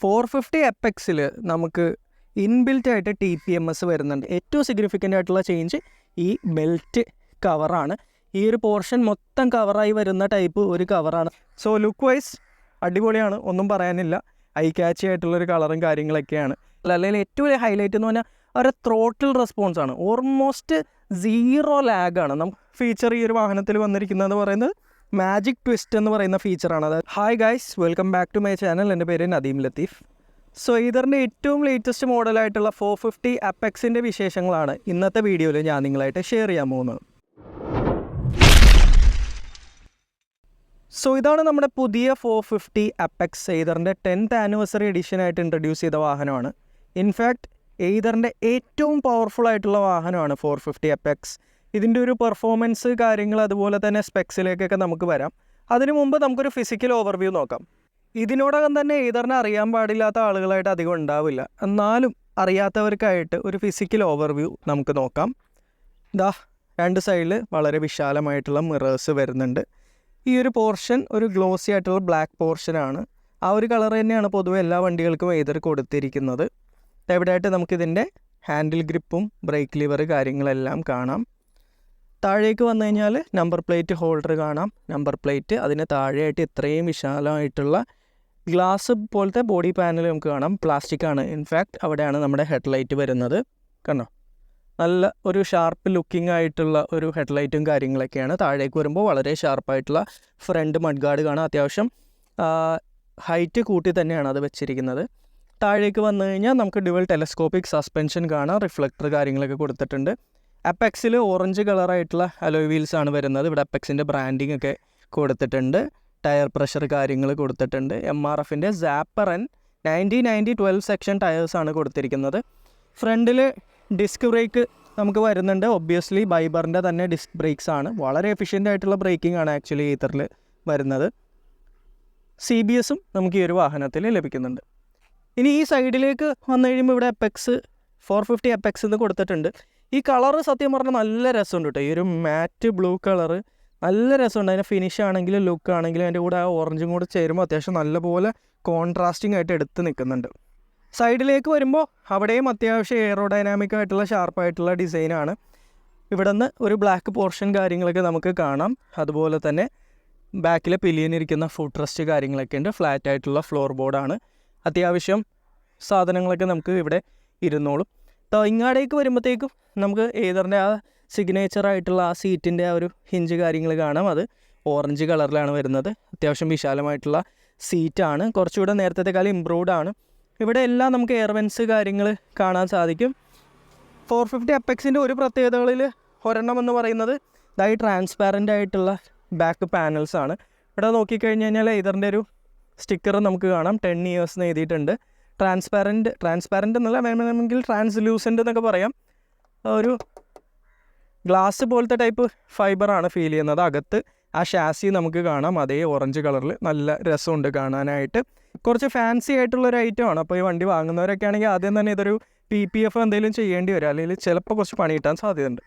450 എപ്പെക്സിൽ നമുക്ക് ഇൻബിൽറ്റ് ആയിട്ട് TPMS വരുന്നുണ്ട്. ഏറ്റവും സിഗ്നിഫിക്കൻ്റ് ആയിട്ടുള്ള ചേഞ്ച് ഈ ബെൽറ്റ് കവറാണ്. ഈ ഒരു പോർഷൻ മൊത്തം കവറായി വരുന്ന ടൈപ്പ് ഒരു കവറാണ്. സോ ലുക്ക് വൈസ് അടിപൊളിയാണ്, ഒന്നും പറയാനില്ല. ഐ ക്യാച്ചി ആയിട്ടുള്ളൊരു കളറും കാര്യങ്ങളൊക്കെയാണ്. അല്ലെങ്കിൽ ഏറ്റവും വലിയ ഹൈലൈറ്റ് എന്ന് പറഞ്ഞാൽ ഒരു ത്രോട്ടിൽ റെസ്പോൺസാണ്. ഓൾമോസ്റ്റ് 0 ലാഗാണ്. നമുക്ക് ഫീച്ചർ ഈ ഒരു വാഹനത്തിൽ വന്നിരിക്കുന്നതെന്ന് പറയുന്നത് മാജിക് ട്വിസ്റ്റ് എന്ന് പറയുന്ന ഫീച്ചറാണ്. അതായത് hi guys, welcome back to my channel. എൻ്റെ പേര് നദീം ലത്തീഫ്. സോ ഇതിൻ്റെ ഏറ്റവും ലേറ്റസ്റ്റ് മോഡലായിട്ടുള്ള 450 അപ്പെക്സിൻ്റെ വിശേഷങ്ങളാണ് ഇന്നത്തെ വീഡിയോയിൽ ഞാൻ നിങ്ങളായിട്ട് ഷെയർ ചെയ്യാൻ പോകുന്നത്. സോ ഇതാണ് നമ്മുടെ പുതിയ 450 അപ്പെക്സ്. എയ്തറിൻ്റെ 10th ആനിവേഴ്സറി എഡിഷനായിട്ട് ഇൻട്രൊഡ്യൂസ് ചെയ്ത വാഹനമാണ്. ഇൻഫാക്റ്റ് എയ്തറിൻ്റെ ഏറ്റവും പവർഫുൾ ആയിട്ടുള്ള വാഹനമാണ് 450 അപ്പെക്സ്. ഇതിൻ്റെ ഒരു പെർഫോമൻസ് കാര്യങ്ങൾ അതുപോലെ തന്നെ സ്പെക്സിലേക്കൊക്കെ നമുക്ക് വരാം. അതിനു മുമ്പ് നമുക്കൊരു ഫിസിക്കൽ ഓവർവ്യൂ നോക്കാം. ഇതിനോടകം തന്നെ എയ്തറിനെ അറിയാൻ പാടില്ലാത്ത ആളുകളായിട്ട് അധികം ഉണ്ടാവില്ല. എന്നാലും അറിയാത്തവർക്കായിട്ട് ഒരു ഫിസിക്കൽ ഓവർവ്യൂ നമുക്ക് നോക്കാം. ഇതാ രണ്ട് സൈഡിൽ വളരെ വിശാലമായിട്ടുള്ള മിറേഴ്സ് വരുന്നുണ്ട്. ഈ ഒരു പോർഷൻ ഒരു ഗ്ലോസി ആയിട്ടുള്ള ബ്ലാക്ക് പോർഷനാണ്. ആ ഒരു കളർ തന്നെയാണ് പൊതുവെ എല്ലാ വണ്ടികൾക്കും എയ്തർ കൊടുത്തിരിക്കുന്നത്. എവിടെയായിട്ട് നമുക്കിതിൻ്റെ ഹാൻഡിൽ ഗ്രിപ്പും ബ്രേക്ക് ലിവർ കാര്യങ്ങളെല്ലാം കാണാം. താഴേക്ക് വന്നു കഴിഞ്ഞാൽ നമ്പർ പ്ലേറ്റ് ഹോൾഡർ കാണാം. നമ്പർ പ്ലേറ്റ് അതിന് താഴെയായിട്ട് ഇത്രയും വിശാലമായിട്ടുള്ള ഗ്ലാസ് പോലത്തെ ബോഡി പാനൽ നമുക്ക് കാണാം. പ്ലാസ്റ്റിക് ആണ്. ഇൻഫാക്റ്റ് അവിടെയാണ് നമ്മുടെ ഹെഡ്ലൈറ്റ് വരുന്നത്. കണ്ടോ, നല്ല ഒരു ഷാർപ്പ് ലുക്കിംഗ് ആയിട്ടുള്ള ഒരു ഹെഡ്ലൈറ്റും കാര്യങ്ങളൊക്കെയാണ്. താഴേക്ക് വരുമ്പോൾ വളരെ ഷാർപ്പായിട്ടുള്ള ഫ്രണ്ട് മഡ്ഗാർഡ് കാണാം. അത്യാവശ്യം ഹൈറ്റ് കൂട്ടി തന്നെയാണ് അത് വെച്ചിരിക്കുന്നത്. താഴേക്ക് വന്നു കഴിഞ്ഞാൽ നമുക്ക് ഡ്യുവൽ ടെലസ്കോപ്പിക് സസ്പെൻഷൻ കാണാം. റിഫ്ലക്ടർ കാര്യങ്ങളൊക്കെ കൊടുത്തിട്ടുണ്ട്. അപ്പെക്സിൽ ഓറഞ്ച് കളറായിട്ടുള്ള അലോയ് വീൽസ് ആണ് വരുന്നത്. ഇവിടെ അപ്പെക്സിൻ്റെ ബ്രാൻഡിങ് ഒക്കെ കൊടുത്തിട്ടുണ്ട്. ടയർ പ്രഷർ കാര്യങ്ങൾ കൊടുത്തിട്ടുണ്ട്. MRFൻ്റെ സാപ്പർ 90/90/12 സെക്ഷൻ ടയേഴ്സാണ് കൊടുത്തിരിക്കുന്നത്. ഫ്രണ്ടിൽ ഡിസ്ക് ബ്രേക്ക് നമുക്ക് വരുന്നുണ്ട്. ഒബ്വിയസ്ലി ബൈബറിൻ്റെ തന്നെ ഡിസ്ക് ബ്രേക്സ് ആണ്. വളരെ എഫിഷ്യൻ്റ് ആയിട്ടുള്ള ബ്രേക്കിംഗ് ആണ് ആക്ച്വലി ഈത്തറിൽ വരുന്നത്. CBSഉം നമുക്ക് ഈ ഒരു വാഹനത്തിൽ ലഭിക്കുന്നുണ്ട്. ഇനി ഈ സൈഡിലേക്ക് വന്നു കഴിയുമ്പോൾ ഇവിടെ അപ്പെക്സ് 450 അപ്പെക്സ് എന്ന് കൊടുത്തിട്ടുണ്ട്. ഈ കളറ് സത്യം പറഞ്ഞാൽ നല്ല രസമുണ്ട് കേട്ടോ. ഈ ഒരു മാറ്റ് ബ്ലൂ കളറ് നല്ല രസമുണ്ട്. അതിൻ്റെ ഫിനിഷ് ആണെങ്കിലും ലുക്ക് ആണെങ്കിലും അതിൻ്റെ കൂടെ ആ ഓറഞ്ചും കൂടെ ചേരുമ്പോൾ അത്യാവശ്യം നല്ലപോലെ കോൺട്രാസ്റ്റിംഗ് ആയിട്ട് എടുത്ത് നിൽക്കുന്നുണ്ട്. സൈഡിലേക്ക് വരുമ്പോൾ അവിടെയും അത്യാവശ്യം എയറോഡൈനാമിക് ആയിട്ടുള്ള ഷാർപ്പായിട്ടുള്ള ഡിസൈനാണ്. ഇവിടെ നിന്ന് ഒരു ബ്ലാക്ക് പോർഷൻ കാര്യങ്ങളൊക്കെ നമുക്ക് കാണാം. അതുപോലെ തന്നെ ബാക്കിലെ പില്ലിയനിരിക്കുന്ന ഫുഡ് റെസ്റ്റ് കാര്യങ്ങളൊക്കെ ഉണ്ട്. ഫ്ലാറ്റ് ആയിട്ടുള്ള ഫ്ലോർ ബോർഡാണ്. അത്യാവശ്യം സാധനങ്ങളൊക്കെ നമുക്ക് ഇവിടെ ഇരുന്നോളും. ഇങ്ങാടേക്ക് വരുമ്പോഴത്തേക്കും നമുക്ക് എയ്തറിൻ്റെ ആ സിഗ്നേച്ചറായിട്ടുള്ള ആ സീറ്റിൻ്റെ ആ ഒരു ഹിഞ്ച് കാര്യങ്ങൾ കാണാം. അത് ഓറഞ്ച് കളറിലാണ് വരുന്നത്. അത്യാവശ്യം വിശാലമായിട്ടുള്ള സീറ്റാണ്. കുറച്ചുകൂടെ നേരത്തേക്കാളും ഇമ്പ്രൂവ്ഡ് ആണ്. ഇവിടെ എല്ലാം നമുക്ക് എയർ വെൻസ് കാര്യങ്ങൾ കാണാൻ സാധിക്കും. 450 അപ്പെക്സിൻ്റെ ഒരു പ്രത്യേകതകളിൽ ഒരെണ്ണം എന്ന് പറയുന്നത് ഇതായി ട്രാൻസ്പാരൻ്റ് ആയിട്ടുള്ള ബാക്ക് പാനൽസ് ആണ്. ഇവിടെ നോക്കിക്കഴിഞ്ഞ് കഴിഞ്ഞാൽ എയ്തറിൻ്റെ ഒരു സ്റ്റിക്കർ നമുക്ക് കാണാം. 10 years എന്ന് എഴുതിയിട്ടുണ്ട്. ട്രാൻസ്പാരൻ്റ് എന്നല്ല, വേണമെങ്കിൽ ട്രാൻസ്ലൂസൻ്റ് എന്നൊക്കെ പറയാം. ഒരു ഗ്ലാസ് പോലത്തെ ടൈപ്പ് ഫൈബറാണ് ഫീൽ ചെയ്യുന്നത്. അകത്ത് ആ ഷാസി നമുക്ക് കാണാം. അതേ ഓറഞ്ച് കളറിൽ നല്ല രസമുണ്ട് കാണാനായിട്ട്. കുറച്ച് ഫാൻസി ആയിട്ടുള്ളൊരു ഐറ്റമാണ്. അപ്പോൾ ഈ വണ്ടി വാങ്ങുന്നവരൊക്കെ ആണെങ്കിൽ ആദ്യം തന്നെ ഇതൊരു PPF എന്തെങ്കിലും ചെയ്യേണ്ടി വരും. അല്ലെങ്കിൽ ചിലപ്പോൾ കുറച്ച് പണി കിട്ടാൻ സാധ്യതയുണ്ട്.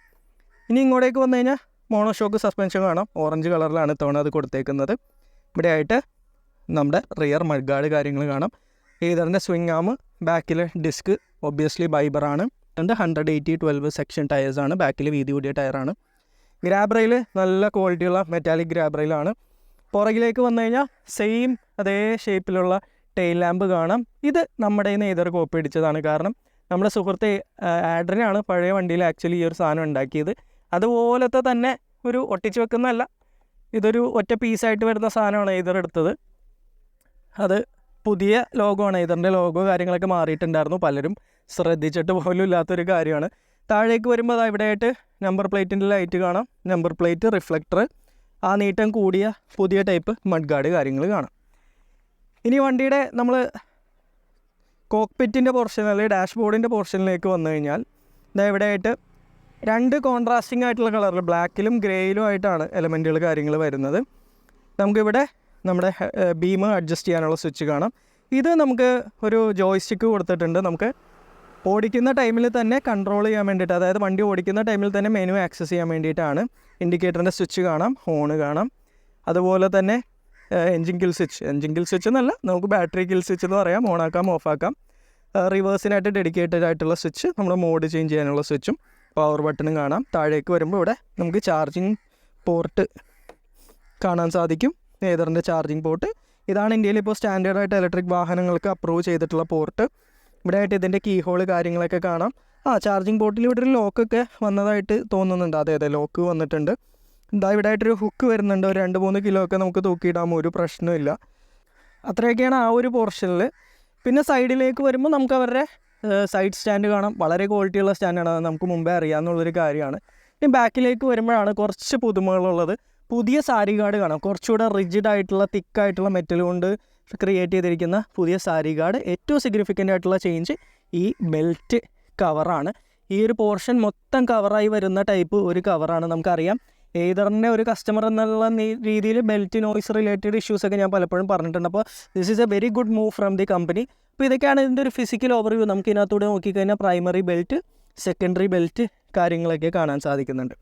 ഇനി ഇങ്ങോട്ടേക്ക് വന്നു കഴിഞ്ഞാൽ മോണോഷോക്ക് സസ്പെൻഷൻ കാണാം. ഓറഞ്ച് കളറിലാണ് ഇത്തവണ അത് കൊടുത്തേക്കുന്നത്. ഇവിടെ ആയിട്ട് നമ്മുടെ റിയർ മഡ്ഗാർഡ് കാര്യങ്ങൾ കാണാം. എയ്തറിൻ്റെ സ്വിംഗ് ആം, ബാക്കിൽ ഡിസ്ക് ഒബ്വിയസ്ലി ബൈബറാണ്. 180/12 സെക്ഷൻ ടയേഴ്സാണ്. ബാക്കിൽ വീതി കൂടിയ ടയറാണ്. ഗ്രാബ് റെയിൽ നല്ല ക്വാളിറ്റിയുള്ള മെറ്റാലിക് ഗ്രാബ് റെയിലാണ്. പുറകിലേക്ക് വന്നു കഴിഞ്ഞാൽ സെയിം അതേ ഷേപ്പിലുള്ള ടെയിൽ ലാമ്പ് കാണാം. ഇത് നമ്മുടെ എയ്തർ കോപ്പി അടിച്ചതാണ്. കാരണം നമ്മുടെ സുഹൃത്തെ ആഡ്രിനാണ് പഴയ വണ്ടിയിൽ ആക്ച്വലി ഈ ഒരു സാധനം ഉണ്ടാക്കിയത്. അതുപോലത്തെ തന്നെ ഒരു ഒട്ടിച്ച് വെക്കുന്നതല്ല, ഇതൊരു ഒറ്റ പീസായിട്ട് വരുന്ന സാധനമാണ് എയ്തർ എടുത്തത്. അത് പുതിയ ലോഗോ ആണ്. എയ്തറിൻ്റെ ലോഗോ കാര്യങ്ങളൊക്കെ മാറിയിട്ടുണ്ടായിരുന്നു. പലരും ശ്രദ്ധിച്ചിട്ട് പോലും ഇല്ലാത്തൊരു കാര്യമാണ്. താഴേക്ക് വരുമ്പോൾ ഇവിടെയായിട്ട് നമ്പർ പ്ലേറ്റിൻ്റെ ലൈറ്റ് കാണാം. നമ്പർ പ്ലേറ്റ്, റിഫ്ലക്ടർ, ആ നീട്ടം കൂടിയ പുതിയ ടൈപ്പ് മഡ്ഗാർഡ് കാര്യങ്ങൾ കാണാം. ഇനി വണ്ടിയുടെ നമ്മൾ കോക്പിറ്റിൻ്റെ പോർഷൻ അല്ലെങ്കിൽ ഡാഷ്ബോർഡിൻ്റെ പോർഷനിലേക്ക് വന്നു കഴിഞ്ഞാൽ ഇവിടെയായിട്ട് രണ്ട് കോൺട്രാസ്റ്റിംഗ് ആയിട്ടുള്ള കളറിൽ ബ്ലാക്കിലും ഗ്രേയിലും ആയിട്ടാണ് എലമെൻറ്റുകൾ കാര്യങ്ങൾ വരുന്നത്. നമുക്കിവിടെ നമ്മുടെ ബീം അഡ്ജസ്റ്റ് ചെയ്യാനുള്ള സ്വിച്ച് കാണാം. ഇത് നമുക്ക് ഒരു ജോയ്സ്റ്റിക്ക് കൊടുത്തിട്ടുണ്ട്. നമുക്ക് ഓടിക്കുന്ന ടൈമിൽ തന്നെ കൺട്രോൾ ചെയ്യാൻ വേണ്ടിയിട്ട്, അതായത് വണ്ടി ഓടിക്കുന്ന ടൈമിൽ തന്നെ മെനു ആക്സസ് ചെയ്യാൻ വേണ്ടിയിട്ടാണ്. ഇൻഡിക്കേറ്ററിൻ്റെ സ്വിച്ച് കാണാം, ഹോണ് കാണാം. അതുപോലെ തന്നെ എൻജിൻ കിൽ സ്വിച്ച് എന്നല്ല, നമുക്ക് ബാറ്ററി കിൽ സ്വിച്ച് എന്ന് പറയാം. ഓണാക്കാം, ഓഫാക്കാം. റിവേഴ്സിനായിട്ട് ഡെഡിക്കേറ്റഡ് ആയിട്ടുള്ള സ്വിച്ച്, നമ്മുടെ മോഡ് ചേഞ്ച് ചെയ്യാനുള്ള സ്വിച്ചും പവർ ബട്ടണും കാണാം. താഴേക്ക് വരുമ്പോൾ ഇവിടെ നമുക്ക് ചാർജിങ് പോർട്ട് കാണാൻ സാധിക്കും. ഏതറിൻ്റെ ചാർജിങ് പോർട്ട് ഇതാണ് ഇന്ത്യയിൽ ഇപ്പോൾ സ്റ്റാൻഡേർഡായിട്ട് ഇലക്ട്രിക് വാഹനങ്ങൾക്ക് അപ്രൂവ് ചെയ്തിട്ടുള്ള പോർട്ട്. ഇവിടെ ആയിട്ട് ഇതിൻ്റെ കീ ഹോൾ കാര്യങ്ങളൊക്കെ കാണാം. ചാർജിങ് പോർട്ടിൽ ഇവിടെ ഒരു ലോക്കൊക്കെ വന്നതായിട്ട് തോന്നുന്നുണ്ട്. അതെ, ലോക്ക് വന്നിട്ടുണ്ട്. ഇവിടെ ആയിട്ടൊരു ഹുക്ക് വരുന്നുണ്ട്. ഒരു 2-3 കിലോ ഒക്കെ നമുക്ക് തൂക്കിയിടാം, ഒരു പ്രശ്നമില്ല. അത്രയൊക്കെയാണ് ആ ഒരു പോർഷനിൽ. പിന്നെ സൈഡിലേക്ക് വരുമ്പോൾ നമുക്ക് അവരുടെ സൈഡ് സ്റ്റാൻഡ് കാണാം. വളരെ ക്വാളിറ്റിയുള്ള സ്റ്റാൻഡാണ്, അത് നമുക്ക് മുമ്പേ അറിയാമെന്നുള്ളൊരു കാര്യമാണ്. ഇനി ബാക്കിലേക്ക് വരുമ്പോഴാണ് കുറച്ച് പുതുമകളുള്ളത്. പുതിയ സാരി ഗാർഡ് കാണാം. കുറച്ചുകൂടെ റിജിഡായിട്ടുള്ള തിക്കായിട്ടുള്ള മെറ്റൽ കൊണ്ട് ക്രിയേറ്റ് ചെയ്തിരിക്കുന്ന പുതിയ സാരി ഗാർഡ്. ഏറ്റവും സിഗ്നിഫിക്കൻ്റ് ആയിട്ടുള്ള ചേഞ്ച് ഈ ബെൽറ്റ് കവറാണ്. ഈ ഒരു പോർഷൻ മൊത്തം കവറായി വരുന്ന ടൈപ്പ് ഒരു കവറാണ്. നമുക്കറിയാം ഏതറിൻ്റെ ഒരു കസ്റ്റമർ എന്നുള്ള രീതിയിൽ ബെൽറ്റ് നോയ്സ് റിലേറ്റഡ് ഇഷ്യൂസൊക്കെ ഞാൻ പലപ്പോഴും പറഞ്ഞിട്ടുണ്ട്. അപ്പോൾ this is A very good move from the company. അപ്പോൾ ഇതൊക്കെയാണ് ഇതിൻ്റെ ഒരു ഫിസിക്കൽ ഓവർവ്യൂ. നമുക്ക് ഇതിനകത്തൂടെ നോക്കിക്കഴിഞ്ഞാൽ പ്രൈമറി ബെൽറ്റ്, സെക്കൻഡറി ബെൽറ്റ് കാര്യങ്ങളൊക്കെ കാണാൻ സാധിക്കുന്നുണ്ട്.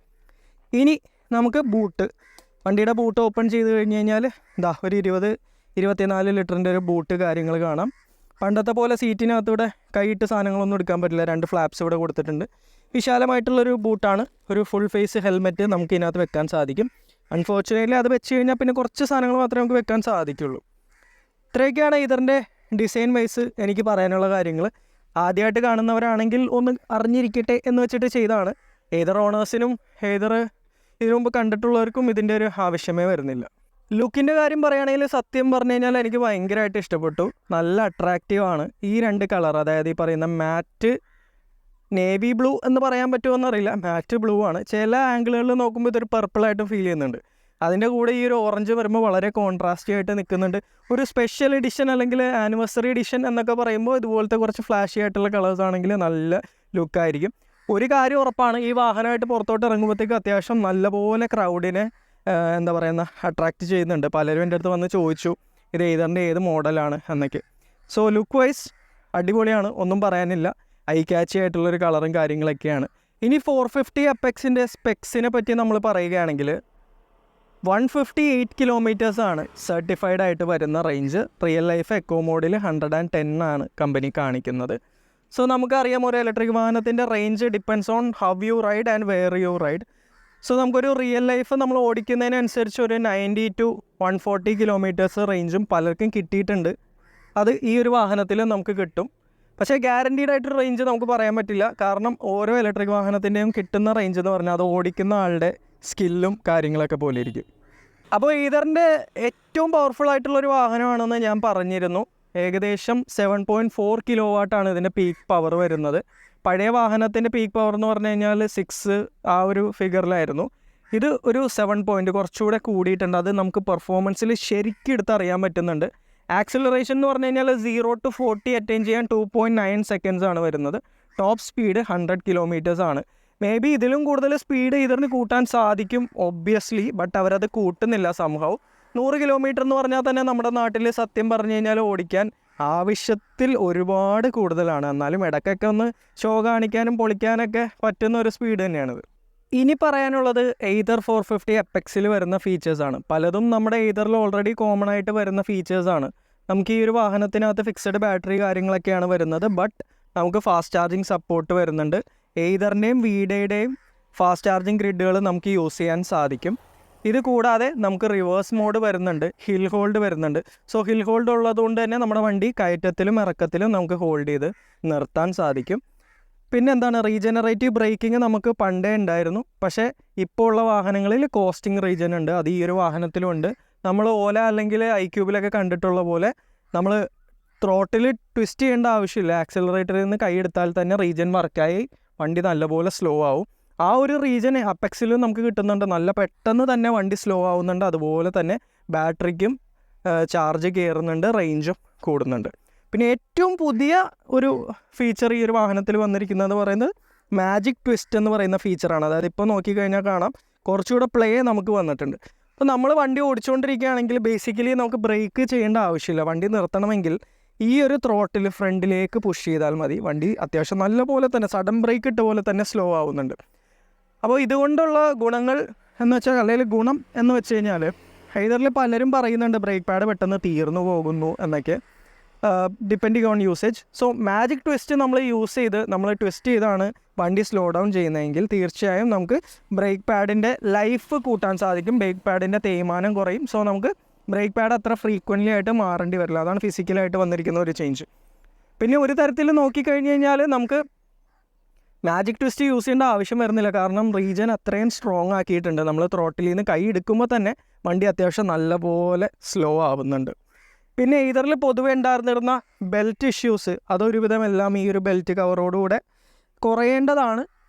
ഇനി നമുക്ക് ബൂട്ട്, വണ്ടിയുടെ ബൂട്ട് ഓപ്പൺ ചെയ്ത് കഴിഞ്ഞ് കഴിഞ്ഞാൽ ഒരു 20-24 ലിറ്ററിൻ്റെ ഒരു ബൂട്ട് കാര്യങ്ങൾ കാണാം. പണ്ടത്തെ പോലെ സീറ്റിനകത്തൂടെ കൈയിട്ട് സാധനങ്ങളൊന്നും എടുക്കാൻ പറ്റില്ല. 2 ഫ്ലാപ്സ് ഇവിടെ കൊടുത്തിട്ടുണ്ട്. വിശാലമായിട്ടുള്ളൊരു ബൂട്ടാണ്. ഒരു ഫുൾ ഫേസ് ഹെൽമെറ്റ് നമുക്ക് ഇതിനകത്ത് വെക്കാൻ സാധിക്കും. അൺഫോർച്ചുനേറ്റ്ലി അത് വെച്ച് കഴിഞ്ഞാൽ പിന്നെ കുറച്ച് സാധനങ്ങൾ മാത്രമേ നമുക്ക് വെക്കാൻ സാധിക്കുള്ളൂ. ഇത്രയൊക്കെയാണ് ഇതിൻ്റെ ഡിസൈൻ വൈസ് എനിക്ക് പറയാനുള്ള കാര്യങ്ങൾ. ആദ്യമായിട്ട് കാണുന്നവരാണെങ്കിൽ ഒന്ന് അറിഞ്ഞിരിക്കട്ടെ എന്ന് വെച്ചിട്ട് ചെയ്താണ്. ഏതർ ഓണേഴ്സിനും ഇതിനു മുമ്പ് കണ്ടിട്ടുള്ളവർക്കും ഇതിൻ്റെ ഒരു ആവശ്യമേ വരുന്നില്ല. ലുക്കിൻ്റെ കാര്യം പറയുകയാണെങ്കിൽ സത്യം പറഞ്ഞു കഴിഞ്ഞാൽ എനിക്ക് ഭയങ്കരമായിട്ട് ഇഷ്ടപ്പെട്ടു. നല്ല അട്രാക്റ്റീവാണ് ഈ 2 കളർ. അതായത് ഈ പറയുന്ന മാറ്റ് നേവി ബ്ലൂ എന്ന് പറയാൻ പറ്റുമോ എന്നറിയില്ല, മാറ്റ് ബ്ലൂ ആണ്. ചില ആംഗിളുകളിൽ നോക്കുമ്പോൾ ഇതൊരു പർപ്പിളായിട്ടും ഫീൽ ചെയ്യുന്നുണ്ട്. അതിൻ്റെ കൂടെ ഈ ഒരു ഓറഞ്ച് വരുമ്പോൾ വളരെ കോൺട്രാസ്റ്റി ആയിട്ട് നിൽക്കുന്നുണ്ട്. ഒരു സ്പെഷ്യൽ എഡിഷൻ അല്ലെങ്കിൽ ആനിവേഴ്സറി എഡിഷൻ എന്നൊക്കെ പറയുമ്പോൾ ഇതുപോലത്തെ കുറച്ച് ഫ്ലാഷി ആയിട്ടുള്ള കളേഴ്സ് ആണെങ്കിൽ നല്ല ലുക്കായിരിക്കും. ഒരു കാര്യം ഉറപ്പാണ്, ഈ വാഹനമായിട്ട് പുറത്തോട്ട് ഇറങ്ങുമ്പോഴത്തേക്ക് അത്യാവശ്യം നല്ലപോലെ ക്രൗഡിനെ അട്രാക്റ്റ് ചെയ്യുന്നുണ്ട്. പലരും എൻ്റെ അടുത്ത് വന്ന് ചോദിച്ചു ഇത് ഏതറിൻ്റെ ഏത് മോഡലാണ് എന്നൊക്കെ. സോ ലുക്ക് വൈസ് അടിപൊളിയാണ്, ഒന്നും പറയാനില്ല. ഐ ക്യാച്ചി ആയിട്ടുള്ളൊരു കളറും കാര്യങ്ങളൊക്കെയാണ്. ഇനി 450 അപ്പെക്സിൻ്റെ സ്പെക്സിനെ പറ്റി നമ്മൾ പറയുകയാണെങ്കിൽ 158 കിലോമീറ്റേഴ്സാണ് സർട്ടിഫൈഡ് ആയിട്ട് വരുന്ന റേഞ്ച്. റിയൽ ലൈഫ് എക്കോ മോഡിൽ 110 ആണ് കമ്പനി കാണിക്കുന്നത്. സോ നമുക്കറിയാം ഒരു ഇലക്ട്രിക് വാഹനത്തിൻ്റെ range depends on how you ride and where you ride. So നമുക്കൊരു റിയൽ ലൈഫ് നമ്മൾ ഓടിക്കുന്നതിനനുസരിച്ച് ഒരു 90 to 140 കിലോമീറ്റേഴ്സ് റേഞ്ചും പലർക്കും കിട്ടിയിട്ടുണ്ട്. അത് ഈ ഒരു വാഹനത്തിൽ നമുക്ക് കിട്ടും. പക്ഷേ ഗ്യാരണ്ടീഡ് ആയിട്ടൊരു റേഞ്ച് നമുക്ക് പറയാൻ പറ്റില്ല. കാരണം ഓരോ ഇലക്ട്രിക് വാഹനത്തിൻ്റെയും കിട്ടുന്ന റേഞ്ച് എന്ന് പറഞ്ഞാൽ അത് ഓടിക്കുന്ന ആളുടെ സ്കില്ലും കാര്യങ്ങളൊക്കെ പോലെ ഇരിക്കും. അപ്പോൾ ഈതറിൻ്റെ ഏറ്റവും പവർഫുൾ ആയിട്ടുള്ളൊരു വാഹനമാണെന്ന് ഞാൻ പറഞ്ഞിരുന്നു. ഏകദേശം 7.4 കിലോ വാട്ടാണ് ഇതിൻ്റെ പീക്ക് പവർ വരുന്നത്. പഴയ വാഹനത്തിൻ്റെ പീക്ക് പവർ എന്ന് പറഞ്ഞു കഴിഞ്ഞാൽ 6 ആ ഒരു ഫിഗറിലായിരുന്നു. ഇത് ഒരു 7 പോയിൻറ്റ് കുറച്ചുകൂടെ കൂടിയിട്ടുണ്ട്. അത് നമുക്ക് പെർഫോമൻസിൽ ശരിക്കും എടുത്തറിയാൻ പറ്റുന്നുണ്ട്. ആക്സിലറേഷൻ എന്ന് പറഞ്ഞു കഴിഞ്ഞാൽ 0 to 40 അറ്റൈൻ ചെയ്യാൻ 2.9 സെക്കൻഡ്സ് ആണ് വരുന്നത്. ടോപ്പ് സ്പീഡ് 100 കിലോമീറ്റേഴ്സ് ആണ്. മേ ബി ഇതിലും കൂടുതൽ സ്പീഡ് ഇതിന് കൂട്ടാൻ സാധിക്കും ഒബ്വിയസ്ലി, ബട്ട് അവരത് കൂട്ടുന്നില്ല സംഭവം. 100 കിലോമീറ്റർ എന്ന് പറഞ്ഞാൽ തന്നെ നമ്മുടെ നാട്ടിൽ സത്യം പറഞ്ഞു കഴിഞ്ഞാൽ ഓടിക്കാൻ ആവശ്യത്തിൽ ഒരുപാട് കൂടുതലാണ്. എന്നാലും ഇടയ്ക്കൊക്കെ ഒന്ന് ഷോ കാണിക്കാനും പൊളിക്കാനൊക്കെ പറ്റുന്ന ഒരു സ്പീഡ് തന്നെയാണിത്. ഇനി പറയാനുള്ളത് എയ്തർ 450 അപ്പെക്സിൽ വരുന്ന ഫീച്ചേഴ്സാണ്. പലതും നമ്മുടെ എയ്തറിൽ ഓൾറെഡി കോമൺ ആയിട്ട് വരുന്ന ഫീച്ചേഴ്സാണ്. നമുക്ക് ഈ ഒരു വാഹനത്തിനകത്ത് ഫിക്സഡ് ബാറ്ററി കാര്യങ്ങളൊക്കെയാണ് വരുന്നത്. ബട്ട് നമുക്ക് ഫാസ്റ്റ് ചാർജിങ് സപ്പോർട്ട് വരുന്നുണ്ട്. എയ്തറിൻ്റെയും വീഡയുടെയും ഫാസ്റ്റ് ചാർജിങ് ഗ്രിഡുകൾ നമുക്ക് യൂസ് ചെയ്യാൻ സാധിക്കും. ഇത് കൂടാതെ നമുക്ക് റിവേഴ്സ് മോഡ് വരുന്നുണ്ട്, ഹിൽ ഹോൾഡ് വരുന്നുണ്ട്. സോ ഹിൽ ഹോൾഡ് ഉള്ളതുകൊണ്ട് തന്നെ നമ്മുടെ വണ്ടി കയറ്റത്തിലും ഇറക്കത്തിലും നമുക്ക് ഹോൾഡ് ചെയ്ത് നിർത്താൻ സാധിക്കും. പിന്നെ എന്താണ്, റീജനറേറ്റീവ് ബ്രേക്കിംഗ് നമുക്ക് പണ്ടേ ഉണ്ടായിരുന്നു. പക്ഷേ ഇപ്പോൾ ഉള്ള വാഹനങ്ങളിൽ കോസ്റ്റിംഗ് റീജൻ ഉണ്ട്. അത് ഈ ഒരു വാഹനത്തിലും ഉണ്ട്. നമ്മൾ ഓല അല്ലെങ്കിൽ ഐക്യൂബിലൊക്കെ കണ്ടിട്ടുള്ള പോലെ നമ്മൾ ത്രോട്ടിൽ ട്വിസ്റ്റ് ചെയ്യേണ്ട ആവശ്യമില്ല. ആക്സിലറേറ്ററിൽ നിന്ന് കൈയെടുത്താൽ തന്നെ റീജൻ വർക്കായി വണ്ടി നല്ലപോലെ സ്ലോ ആവും. ആ ഒരു റീജൻ അപ്പെക്സിലും നമുക്ക് കിട്ടുന്നുണ്ട്. നല്ല പെട്ടെന്ന് തന്നെ വണ്ടി സ്ലോ ആവുന്നുണ്ട്. അതുപോലെ തന്നെ ബാറ്ററിക്കും ചാർജ് കയറുന്നുണ്ട്, റേഞ്ചും കൂടുന്നുണ്ട്. പിന്നെ ഏറ്റവും പുതിയ ഒരു ഫീച്ചർ ഈ ഒരു വാഹനത്തിൽ വന്നിരിക്കുന്നത് പറയുന്നത് മാജിക് ട്വിസ്റ്റ് എന്ന് പറയുന്ന ഫീച്ചറാണ്. അതായത് ഇപ്പോൾ നോക്കിക്കഴിഞ്ഞാൽ കാണാം കുറച്ചുകൂടെ പ്ലേ നമുക്ക് വന്നിട്ടുണ്ട്. അപ്പോൾ നമ്മൾ വണ്ടി ഓടിച്ചുകൊണ്ടിരിക്കുകയാണെങ്കിൽ ബേസിക്കലി നമുക്ക് ബ്രേക്ക് ചെയ്യേണ്ട ആവശ്യമില്ല. വണ്ടി നിർത്തണമെങ്കിൽ ഈ ഒരു ത്രോട്ടിൽ ഫ്രണ്ടിലേക്ക് പുഷ് ചെയ്താൽ മതി. വണ്ടി അത്യാവശ്യം നല്ല പോലെ തന്നെ സഡൻ ബ്രേക്ക് ഇട്ട പോലെ തന്നെ സ്ലോ ആവുന്നുണ്ട്. അപ്പോൾ ഇതുകൊണ്ടുള്ള ഗുണങ്ങൾ എന്ന് വെച്ചാൽ, അല്ലെങ്കിൽ ഗുണം എന്ന് വെച്ച് കഴിഞ്ഞാൽ എയ്തറിൽ പലരും പറയുന്നുണ്ട് ബ്രേക്ക് പാഡ് പെട്ടെന്ന് തീർന്നു പോകുന്നു എന്നൊക്കെ, depending on usage. So magic twist നമ്മൾ യൂസ് ചെയ്ത് നമ്മൾ ട്വിസ്റ്റ് ചെയ്താണ് വണ്ടി സ്ലോ ഡൗൺ ചെയ്യുന്നതെങ്കിൽ തീർച്ചയായും നമുക്ക് ബ്രേക്ക് പാഡിൻ്റെ ലൈഫ് കൂട്ടാൻ സാധിക്കും, ബ്രേക്ക് പാഡിൻ്റെ തേയ്മാനം കുറയും. സോ നമുക്ക് ബ്രേക്ക് പാഡ് അത്ര ഫ്രീക്വൻ്റ്ലി ആയിട്ട് മാറേണ്ടി വരില്ല. അതാണ് ഫിസിക്കലായിട്ട് വന്നിരിക്കുന്ന ഒരു ചേഞ്ച്. പിന്നെ ഒരു തരത്തിൽ നോക്കിക്കഴിഞ്ഞ് കഴിഞ്ഞാൽ നമുക്ക് മാജിക് ട്വിസ്റ്റ് യൂസ് ചെയ്യേണ്ട ആവശ്യം വരുന്നില്ല, കാരണം റീജൻ അത്രയും സ്ട്രോങ് ആക്കിയിട്ടുണ്ട്. നമ്മൾ ത്രോട്ടിൽ നിന്ന് കൈ എടുക്കുമ്പോൾ തന്നെ വണ്ടി അത്യാവശ്യം നല്ലപോലെ സ്ലോ ആവുന്നുണ്ട്. പിന്നെ എയ്തറിൽ പൊതുവെ ഉണ്ടായിരുന്നിരുന്ന ബെൽറ്റ് ഇഷ്യൂസ് അതൊരുവിധം എല്ലാം ഈ ഒരു ബെൽറ്റ് കവറോടുകൂടെ കുറയേണ്ടതാണ്.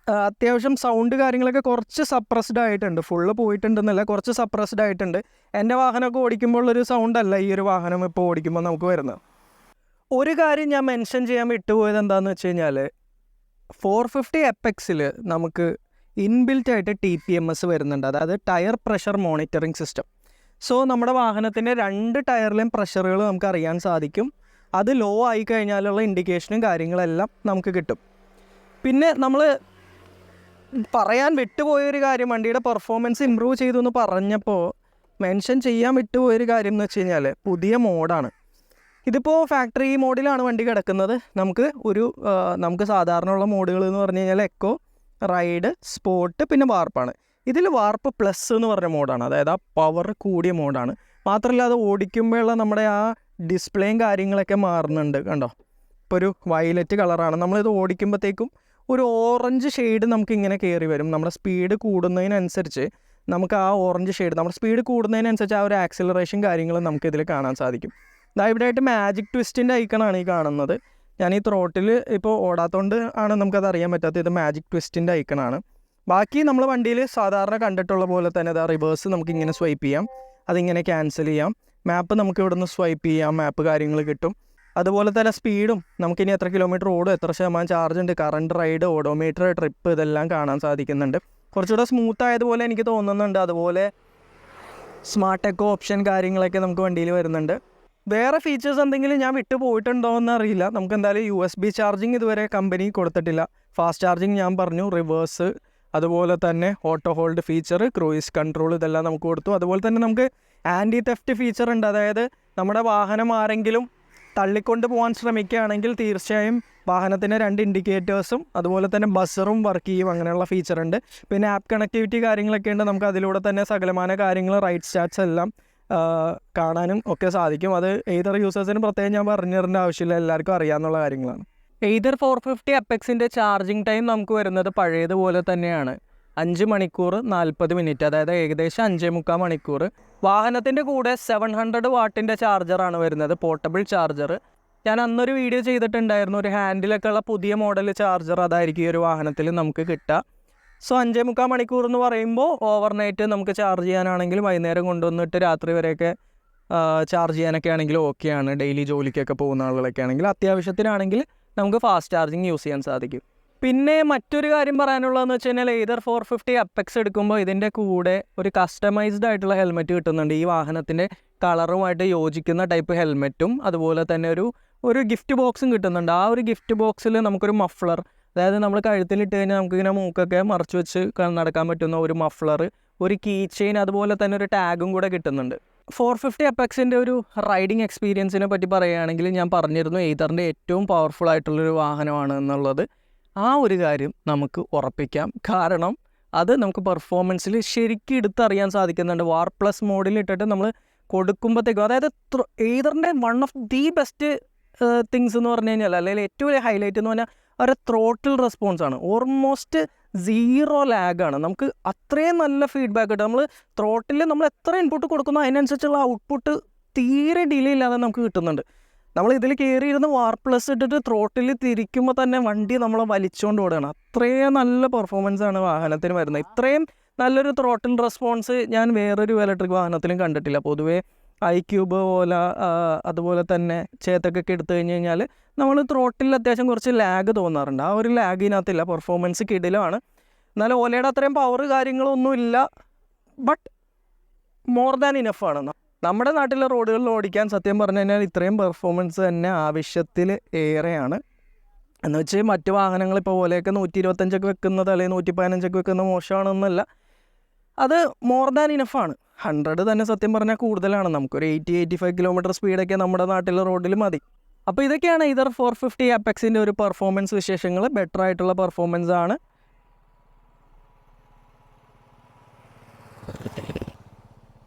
അത്യാവശ്യം സൗണ്ട് കാര്യങ്ങളൊക്കെ കുറച്ച് സപ്രസ്ഡ് ആയിട്ടുണ്ട്, ഫുള്ള് പോയിട്ടുണ്ടെന്നല്ല, കുറച്ച് സപ്രസ്ഡ് ആയിട്ടുണ്ട്. എൻ്റെ വാഹനമൊക്കെ ഓടിക്കുമ്പോൾ ഒരു സൗണ്ടല്ല ഈ ഒരു വാഹനം ഇപ്പോൾ ഓടിക്കുമ്പോൾ നമുക്ക് വരുന്നത്. ഒരു കാര്യം ഞാൻ മെൻഷൻ ചെയ്യാൻ വിട്ടുപോയത് എന്താണെന്ന് വെച്ച് കഴിഞ്ഞാൽ 450 എപ്പെക്സിൽ നമുക്ക് ഇൻബിൽറ്റ് ആയിട്ട് TPMS വരുന്നുണ്ട്, അതായത് tyre pressure monitoring system. So നമ്മുടെ വാഹനത്തിൻ്റെ 2 ടയറിലെയും പ്രഷറുകൾ നമുക്ക് അറിയാൻ സാധിക്കും. അത് ലോ ആയി കഴിഞ്ഞാലുള്ള ഇൻഡിക്കേഷനും കാര്യങ്ങളെല്ലാം നമുക്ക് കിട്ടും. പിന്നെ നമ്മൾ പറയാൻ വിട്ടുപോയൊരു കാര്യം, വണ്ടിയുടെ പെർഫോമൻസ് ഇമ്പ്രൂവ് ചെയ്തു എന്ന് പറഞ്ഞപ്പോൾ മെൻഷൻ ചെയ്യാൻ വിട്ടുപോയൊരു കാര്യം എന്ന് വെച്ച് കഴിഞ്ഞാൽ പുതിയ മോഡാണ്. ഇതിപ്പോൾ ഫാക്ടറി മോഡിലാണ് വണ്ടി കിടക്കുന്നത്. നമുക്ക് സാധാരണ ഉള്ള മോഡുകൾ എന്ന് പറഞ്ഞു കഴിഞ്ഞാൽ എക്കോ, റൈഡ്, സ്പോർട്ട്, പിന്നെ വാർപ്പാണ്. ഇതിൽ വാർപ്പ് പ്ലസ് എന്ന് പറഞ്ഞ മോഡാണ്, അതായത് ആ പവർ കൂടിയ മോഡാണ്. മാത്രമല്ല അത് ഓടിക്കുമ്പോഴുള്ള നമ്മുടെ ആ ഡിസ്പ്ലേയും കാര്യങ്ങളൊക്കെ മാറുന്നുണ്ട്. കണ്ടോ, ഇപ്പോൾ ഒരു വയലറ്റ് കളറാണ്. നമ്മളിത് ഓടിക്കുമ്പോഴത്തേക്കും ഒരു ഓറഞ്ച് ഷെയ്ഡ് നമുക്ക് ഇങ്ങനെ കയറി വരും. നമ്മുടെ സ്പീഡ് കൂടുന്നതിനനുസരിച്ച് നമുക്ക് ആ ഓറഞ്ച് ഷെയ്ഡ്, നമ്മുടെ സ്പീഡ് കൂടുന്നതിനനുസരിച്ച് ആ ഒരു ആക്സിലറേഷൻ കാര്യങ്ങൾ നമുക്കിതിൽ കാണാൻ സാധിക്കും. ഇവിടെ ആയിട്ട് മാജിക് ട്വിസ്റ്റിൻ്റെ ഐക്കണാണ് ഈ കാണുന്നത്. ഞാൻ ഈ ത്രോട്ടിൽ ഇപ്പോൾ ഓടാത്തതുകൊണ്ട് ആണ് നമുക്കത് അറിയാൻ പറ്റാത്തത്. ഇത് മാജിക് ട്വിസ്റ്റിൻ്റെ ഐക്കണാണ്. ബാക്കി നമ്മൾ വണ്ടിയിൽ സാധാരണ കണ്ടിട്ടുള്ള പോലെ തന്നെ ഇതാ റിവേഴ്സ് നമുക്കിങ്ങനെ സ്വൈപ്പ് ചെയ്യാം, അതിങ്ങനെ ക്യാൻസൽ ചെയ്യാം. മാപ്പ് നമുക്ക് ഇവിടെ നിന്ന് സ്വൈപ്പ് ചെയ്യാം, മാപ്പ് കാര്യങ്ങൾ കിട്ടും. അതുപോലെ തന്നെ സ്പീഡും നമുക്കിനി എത്ര കിലോമീറ്റർ ഓടും, എത്ര ശതമാനം ചാർജ് ഉണ്ട്, കറണ്ട് റൈഡ്, ഓഡോമീറ്റർ, ട്രിപ്പ്, ഇതെല്ലാം കാണാൻ സാധിക്കുന്നുണ്ട്. കുറച്ചുകൂടെ സ്മൂത്ത് ആയതുപോലെ എനിക്ക് തോന്നുന്നുണ്ട്. അതുപോലെ സ്മാർട്ട് എക്കോ ഓപ്ഷൻ കാര്യങ്ങളൊക്കെ നമുക്ക് വണ്ടിയിൽ വരുന്നുണ്ട്. വേറെ ഫീച്ചേഴ്സ് എന്തെങ്കിലും ഞാൻ വിട്ടു പോയിട്ടുണ്ടോ എന്നറിയില്ല. നമുക്ക് എന്തായാലും USB ചാർജിങ് ഇതുവരെ കമ്പനി കൊടുത്തിട്ടില്ല. ഫാസ്റ്റ് ചാർജിങ് ഞാൻ പറഞ്ഞു, റിവേഴ്സ്, അതുപോലെ തന്നെ auto hold feature, cruise control, ഇതെല്ലാം നമുക്ക് കൊടുത്തു. അതുപോലെ തന്നെ നമുക്ക് ആൻറ്റി തെഫ്റ്റ് ഫീച്ചർ ഉണ്ട്. അതായത് നമ്മുടെ വാഹനം ആരെങ്കിലും തള്ളിക്കൊണ്ട് പോകാൻ ശ്രമിക്കുകയാണെങ്കിൽ തീർച്ചയായും വാഹനത്തിൻ്റെ 2 ഇൻഡിക്കേറ്റേഴ്സും അതുപോലെ തന്നെ ബസറും വർക്ക് ചെയ്യും. അങ്ങനെയുള്ള ഫീച്ചർ ഉണ്ട്. പിന്നെ ആപ്പ് കണക്ടിവിറ്റി കാര്യങ്ങളൊക്കെ ഉണ്ട്. നമുക്ക് അതിലൂടെ തന്നെ സകലമാന കാര്യങ്ങൾ, റൈഡ് സ്റ്റാറ്റ്സ് എല്ലാം കാണാനും ഒക്കെ സാധിക്കും. അത് എയ്തർ യൂസേഴ്സിന് പ്രത്യേകം ഞാൻ പറഞ്ഞു തരേണ്ട ആവശ്യമില്ല, എല്ലാവർക്കും അറിയാവുന്ന കാര്യങ്ങളാണ്. എയ്തർ 450 എപ്പെക്സിൻ്റെ ചാർജിങ് ടൈം നമുക്ക് വരുന്നത് പഴയതുപോലെ തന്നെയാണ്, 5 മണിക്കൂർ 40 മിനിറ്റ്, അതായത് ഏകദേശം 5.25 മണിക്കൂർ. വാഹനത്തിൻ്റെ കൂടെ 700 വാട്ടിൻ്റെ ചാർജറാണ് വരുന്നത്, പോർട്ടബിൾ ചാർജർ. ഞാൻ അന്നൊരു വീഡിയോ ചെയ്തിട്ടുണ്ടായിരുന്നു, ഒരു ഹാൻഡിലൊക്കെ ഉള്ള പുതിയ മോഡൽ ചാർജർ, അതായിരിക്കും ഈ ഒരു വാഹനത്തിൽ നമുക്ക് കിട്ടുക. സോ 5.25 മണിക്കൂർ എന്ന് പറയുമ്പോൾ ഓവർനൈറ്റ് നമുക്ക് ചാർജ് ചെയ്യാനാണെങ്കിൽ, വൈകുന്നേരം കൊണ്ടുവന്നിട്ട് രാത്രി വരെയൊക്കെ ചാർജ് ചെയ്യാനൊക്കെ ആണെങ്കിലും ഓക്കെയാണ്. ഡെയിലി ജോലിക്കൊക്കെ പോകുന്ന ആളുകളൊക്കെ ആണെങ്കിൽ, അത്യാവശ്യത്തിനാണെങ്കിൽ നമുക്ക് ഫാസ്റ്റ് ചാർജിങ് യൂസ് ചെയ്യാൻ സാധിക്കും. പിന്നെ മറ്റൊരു കാര്യം പറയാനുള്ളതെന്ന് വെച്ച് കഴിഞ്ഞാൽ എയ്തർ 450 എപ്പെക്സ് എടുക്കുമ്പോൾ ഇതിൻ്റെ കൂടെ ഒരു കസ്റ്റമൈസ്ഡ് ആയിട്ടുള്ള ഹെൽമെറ്റ് കിട്ടുന്നുണ്ട്. ഈ വാഹനത്തിൻ്റെ കളറുമായിട്ട് യോജിക്കുന്ന ടൈപ്പ് ഹെൽമെറ്റും അതുപോലെ തന്നെ ഒരു ഗിഫ്റ്റ് ബോക്സും കിട്ടുന്നുണ്ട്. ആ ഒരു ഗിഫ്റ്റ് ബോക്സിൽ നമുക്കൊരു മഫ്ലർ, അതായത് നമ്മൾ കഴുത്തിലിട്ട് കഴിഞ്ഞാൽ നമുക്കിങ്ങനെ മൂക്കൊക്കെ മറച്ചു വെച്ച് നടക്കാൻ പറ്റുന്ന ഒരു മഫ്ലർ, ഒരു കീ ചെയിൻ, അതുപോലെ തന്നെ ഒരു ടാഗും കൂടെ കിട്ടുന്നുണ്ട്. 450 എപ്പെക്സിൻ്റെ ഒരു റൈഡിങ് എക്സ്പീരിയൻസിനെ പറ്റി പറയുകയാണെങ്കിൽ ഞാൻ പറഞ്ഞിരുന്നു എയ്തറിൻ്റെ ഏറ്റവും പവർഫുൾ ആയിട്ടുള്ളൊരു വാഹനമാണ് എന്നുള്ളത്. ആ ഒരു കാര്യം നമുക്ക് ഉറപ്പിക്കാം, കാരണം അത് നമുക്ക് പെർഫോമൻസിൽ ശരിക്കും എടുത്തറിയാൻ സാധിക്കുന്നുണ്ട്. വാർ പ്ലസ് മോഡിൽ ഇട്ടിട്ട് നമ്മൾ കൊടുക്കുമ്പോഴത്തേക്കും, അതായത് എയ്തറിൻ്റെ one of the best things എന്ന് പറഞ്ഞു കഴിഞ്ഞാൽ, അല്ലെങ്കിൽ ഏറ്റവും വലിയ ഹൈലൈറ്റ് എന്ന് പറഞ്ഞാൽ ഒരു ത്രോട്ടിൽ റെസ്പോൺസാണ്. ഓൾമോസ്റ്റ് 0 ലാഗാണ്. നമുക്ക് അത്രയും നല്ല ഫീഡ്ബാക്ക് കിട്ടും. നമ്മൾ ത്രോട്ടിൽ നമ്മൾ എത്ര ഇൻപുട്ട് കൊടുക്കുന്നോ അതിനനുസരിച്ചുള്ള ഔട്ട്പുട്ട് തീരെ ഡിലേ ഇല്ലാതെ നമുക്ക് കിട്ടുന്നുണ്ട്. നമ്മൾ ഇതിൽ കയറിയിരുന്ന് വാർ പ്ലസ് ഇട്ടിട്ട് ത്രോട്ടിൽ തിരിക്കുമ്പോൾ തന്നെ വണ്ടി നമ്മളെ വലിച്ചുകൊണ്ട് ഓടുകയാണ്. അത്രയും നല്ല പെർഫോമൻസാണ് വാഹനത്തിന് വരുന്നത്. ഇത്രയും നല്ലൊരു ത്രോട്ടിൽ റെസ്പോൺസ് ഞാൻ വേറൊരു ഇലക്ട്രിക് വാഹനത്തിലും കണ്ടിട്ടില്ല. പൊതുവേ iQube പോലെ, അതുപോലെ തന്നെ ചേതക്കൊക്കെ എടുത്തു കഴിഞ്ഞ് കഴിഞ്ഞാൽ നമ്മൾ ത്രോട്ടിൽ അത്യാവശ്യം കുറച്ച് ലാഗ് തോന്നാറുണ്ട്. ആ ഒരു ലാഗ് ഇതിനകത്തില്ല, പെർഫോമൻസ് കിടിലമാണ്. എന്നാലും ഓലയുടെ അത്രയും പവർ കാര്യങ്ങളൊന്നുമില്ല, ബട്ട് മോർ ദാൻ ഇനഫാണ്. നമ്മുടെ നാട്ടിലെ റോഡുകളിൽ ഓടിക്കാൻ സത്യം പറഞ്ഞു കഴിഞ്ഞാൽ ഇത്രയും പെർഫോമൻസ് തന്നെ ആവശ്യത്തിൽ ഏറെയാണ്. എന്ന് വെച്ച് മറ്റ് വാഹനങ്ങൾ ഇപ്പോൾ പോലെയൊക്കെ 125 വെക്കുന്നത് അല്ലെങ്കിൽ 115 വെക്കുന്നത് മോശമാണെന്നല്ല. അത് മോർ ദാൻ ഇനഫാണ്. 100 തന്നെ സത്യം പറഞ്ഞാൽ കൂടുതലാണ്. നമുക്കൊരു 80-85 കിലോമീറ്റർ സ്പീഡൊക്കെ നമ്മുടെ നാട്ടിലെ റോഡിൽ മതി. അപ്പോൾ ഇതൊക്കെയാണ് ഇതർ 450 അപ്പെക്സിൻ്റെ ഒരു പെർഫോമൻസ് വിശേഷങ്ങൾ. ബെറ്റർ ആയിട്ടുള്ള പെർഫോമൻസ് ആണ്.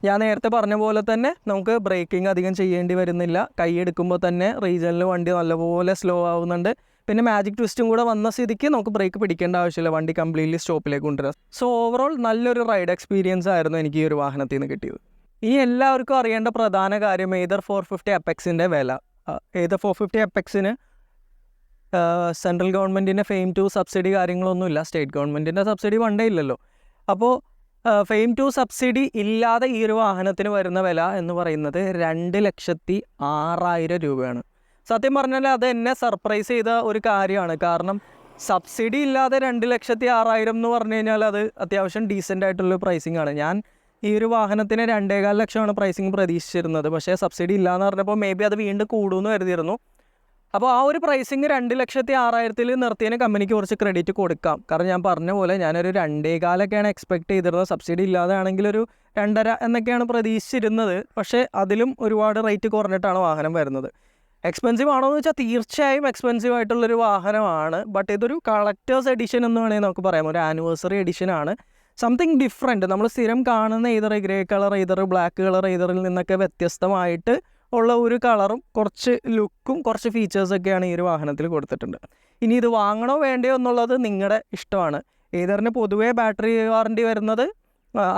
ഞാൻ നേരത്തെ പറഞ്ഞ പോലെ തന്നെ നമുക്ക് ബ്രേക്കിംഗ് അധികം ചെയ്യേണ്ടി വരുന്നില്ല. കൈ എടുക്കുമ്പോൾ തന്നെ റീജിയനിൽ വണ്ടി നല്ലപോലെ സ്ലോ ആവുന്നുണ്ട്. പിന്നെ മാജിക് ട്വിസ്റ്റും കൂടെ വന്ന സ്ഥിതിക്ക് നമുക്ക് ബ്രേക്ക് പിടിക്കേണ്ട ആവശ്യമില്ല, വണ്ടി കംപ്ലീറ്റ്ലി സ്റ്റോപ്പിലേക്ക് കൊണ്ടുവരാം. സോ ഓവറോൾ നല്ലൊരു റൈഡ് എക്സ്പീരിയൻസ് ആയിരുന്നു എനിക്ക് ഈ ഒരു വാഹനത്തിൽ നിന്ന് കിട്ടിയത്. ഈ എല്ലാവർക്കും അറിയേണ്ട പ്രധാന കാര്യം ഏതർ 450 അപ്പെക്സിൻ്റെ വില. ഏതർ 450 അപ്പെക്സിന് സെൻട്രൽ ഗവൺമെൻറ്റിൻ്റെ ഫെയിം 2 സബ്സിഡി കാര്യങ്ങളൊന്നുമില്ല. സ്റ്റേറ്റ് ഗവൺമെൻറ്റിൻ്റെ സബ്സിഡി പണ്ടേ ഇല്ലല്ലോ. അപ്പോൾ ഫെയിം 2 സബ്സിഡി ഇല്ലാതെ ഈ ഒരു വാഹനത്തിന് വരുന്ന വില എന്ന് പറയുന്നത് 2,06,000 രൂപയാണ്. സത്യം പറഞ്ഞാൽ അത് എന്നെ സർപ്രൈസ് ചെയ്ത ഒരു കാര്യമാണ്. കാരണം സബ്സിഡി ഇല്ലാതെ 2,06,000 എന്ന് പറഞ്ഞു കഴിഞ്ഞാൽ അത് അത്യാവശ്യം ഡീസൻ്റ് ആയിട്ടുള്ള പ്രൈസിങ് ആണ്. ഞാൻ ഈ ഒരു വാഹനത്തിന് 2,15 ലക്ഷമാണ് പ്രൈസിങ് പ്രതീക്ഷിച്ചിരുന്നത്. പക്ഷേ സബ്സിഡി ഇല്ലയെന്ന് പറഞ്ഞപ്പോൾ മേ ബി അത് വീണ്ടും കൂടുമെന്ന് കരുതിയിരുന്നു. അപ്പോൾ ആ ഒരു പ്രൈസിങ് 2,06,000 നിർത്തിയതിന് കമ്പനിക്ക് കുറച്ച് ക്രെഡിറ്റ് കൊടുക്കാം. കാരണം ഞാൻ പറഞ്ഞ പോലെ ഞാനൊരു 2,15 എക്സ്പെക്ട് ചെയ്തിരുന്നത്. സബ്സിഡി ഇല്ലാതെ ആണെങ്കിൽ ഒരു 2.5 എന്നൊക്കെയാണ് പ്രതീക്ഷിച്ചിരുന്നത്. പക്ഷേ അതിലും ഒരുപാട് റേറ്റ് കുറഞ്ഞിട്ടാണ് വാഹനം വരുന്നത്. എക്സ്പെൻസീവ് ആണോ എന്ന് വെച്ചാൽ തീർച്ചയായും എക്സ്പെൻസീവ് ആയിട്ടുള്ളൊരു വാഹനമാണ്. ബട്ട് ഇതൊരു കളക്ടേഴ്സ് എഡിഷൻ എന്ന് വേണമെങ്കിൽ നമുക്ക് പറയാം. ഒരു ആനിവേഴ്സറി എഡിഷനാണ്. Something different. നമ്മൾ സ്ഥിരം കാണുന്ന Ather grey colour, Ather black colour, ഏതറിൽ നിന്നൊക്കെ വ്യത്യസ്തമായിട്ട് ഉള്ള ഒരു കളറും കുറച്ച് ലുക്കും കുറച്ച് ഫീച്ചേഴ്സൊക്കെയാണ് ഈ ഒരു വാഹനത്തിൽ കൊടുത്തിട്ടുണ്ട്. ഇനി ഇത് വാങ്ങണോ വേണ്ടയോ എന്നുള്ളത് നിങ്ങളുടെ ഇഷ്ടമാണ്. ഏതറിന് പൊതുവേ ബാറ്ററി വാറണ്ടി വരുന്നത്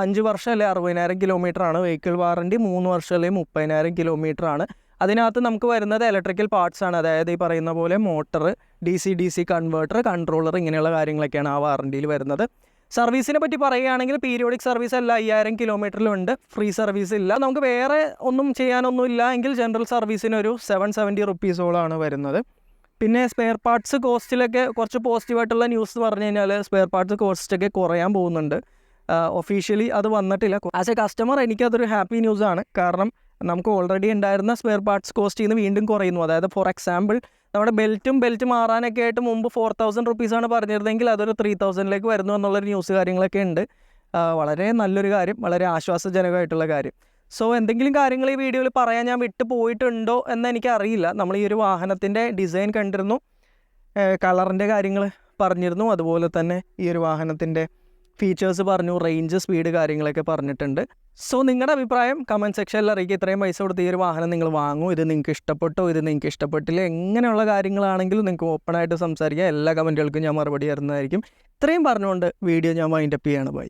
5 വർഷം അല്ലെ 60,000 കിലോമീറ്ററാണ്. വെഹിക്കിൾ വാറണ്ടി 3 വർഷം അല്ലെ 30,000 കിലോമീറ്ററാണ്. അതിനകത്ത് നമുക്ക് വരുന്നത് ഇലക്ട്രിക്കൽ പാർട്സാണ്. അതായത് ഈ പറയുന്ന പോലെ മോട്ടർ, DC കൺവേർട്ടർ, കൺട്രോളർ, ഇങ്ങനെയുള്ള കാര്യങ്ങളൊക്കെയാണ് ആ വാറണ്ടിയിൽ വരുന്നത്. സർവീസിനെ പറ്റി പറയുകയാണെങ്കിൽ പീരിയോഡിക് സർവീസ് എല്ലാ 5,000 കിലോമീറ്ററിലുണ്ട്. ഫ്രീ സർവീസ് ഇല്ല. നമുക്ക് വേറെ ഒന്നും ചെയ്യാനൊന്നുമില്ല എങ്കിൽ ജനറൽ സർവീസിന് ഒരു 770 റുപ്പീസോളാണ് വരുന്നത്. പിന്നെ സ്പെയർ പാർട്സ് കോസ്റ്റിലൊക്കെ കുറച്ച് പോസിറ്റീവായിട്ടുള്ള ന്യൂസ് പറഞ്ഞു കഴിഞ്ഞാൽ സ്പെയർ പാർട്സ് കോസ്റ്റൊക്കെ കുറയാൻ പോകുന്നുണ്ട്. ഒഫീഷ്യലി അത് വന്നിട്ടില്ല. ആസ് എ കസ്റ്റമർ എനിക്കതൊരു ഹാപ്പി ന്യൂസാണ്. കാരണം നമുക്ക് ഓൾറെഡി ഉണ്ടായിരുന്ന സ്പെയർ പാർട്സ് കോസ്റ്റ് നിന്ന് വീണ്ടും കുറയുന്നു. അതായത് ഫോർ എക്സാമ്പിൾ നമ്മുടെ ബെൽറ്റ് മാറാനൊക്കെ ആയിട്ട് മുമ്പ് 4,000 റുപ്പീസാണ് പറഞ്ഞിരുന്നെങ്കിൽ അതൊരു 3,000 വരുന്നു എന്നുള്ളൊരു ന്യൂസ് കാര്യങ്ങളൊക്കെ ഉണ്ട്. വളരെ നല്ലൊരു കാര്യം, വളരെ ആശ്വാസജനകമായിട്ടുള്ള കാര്യം. സോ എന്തെങ്കിലും കാര്യങ്ങൾ ഈ വീഡിയോയിൽ പറയാൻ ഞാൻ വിട്ടു പോയിട്ടുണ്ടോ എന്ന് എനിക്കറിയില്ല. നമ്മൾ ഈ ഒരു വാഹനത്തിൻ്റെ ഡിസൈൻ കണ്ടിരുന്നു, കളറിൻ്റെ കാര്യങ്ങൾ പറഞ്ഞിരുന്നു, അതുപോലെ തന്നെ ഈ ഒരു വാഹനത്തിൻ്റെ ഫീച്ചേഴ്സ് പറഞ്ഞു, റേഞ്ച്, സ്പീഡ് കാര്യങ്ങളൊക്കെ പറഞ്ഞിട്ടുണ്ട്. സോ നിങ്ങളുടെ അഭിപ്രായം കമൻറ്റ് സെക്ഷനിൽ അറിയിക്കുക. ഇത്രയും പൈസ കൊടുത്ത് ഈ ഒരു വാഹനം നിങ്ങൾ വാങ്ങും, ഇത് നിങ്ങൾക്ക് ഇഷ്ടപ്പെട്ടോ, ഇത് നിങ്ങൾക്ക് ഇഷ്ടപ്പെട്ടില്ല, എങ്ങനെയുള്ള കാര്യങ്ങളാണെങ്കിലും നിങ്ങൾക്ക് ഓപ്പണായിട്ട് സംസാരിക്കുക. എല്ലാ കമൻറ്റുകൾക്കും ഞാൻ മറുപടി തരുന്നതായിരിക്കും. ഇത്രയും പറഞ്ഞുകൊണ്ട് വീഡിയോ ഞാൻ വൈൻഡപ്പ് ചെയ്യാണ്. ബൈ.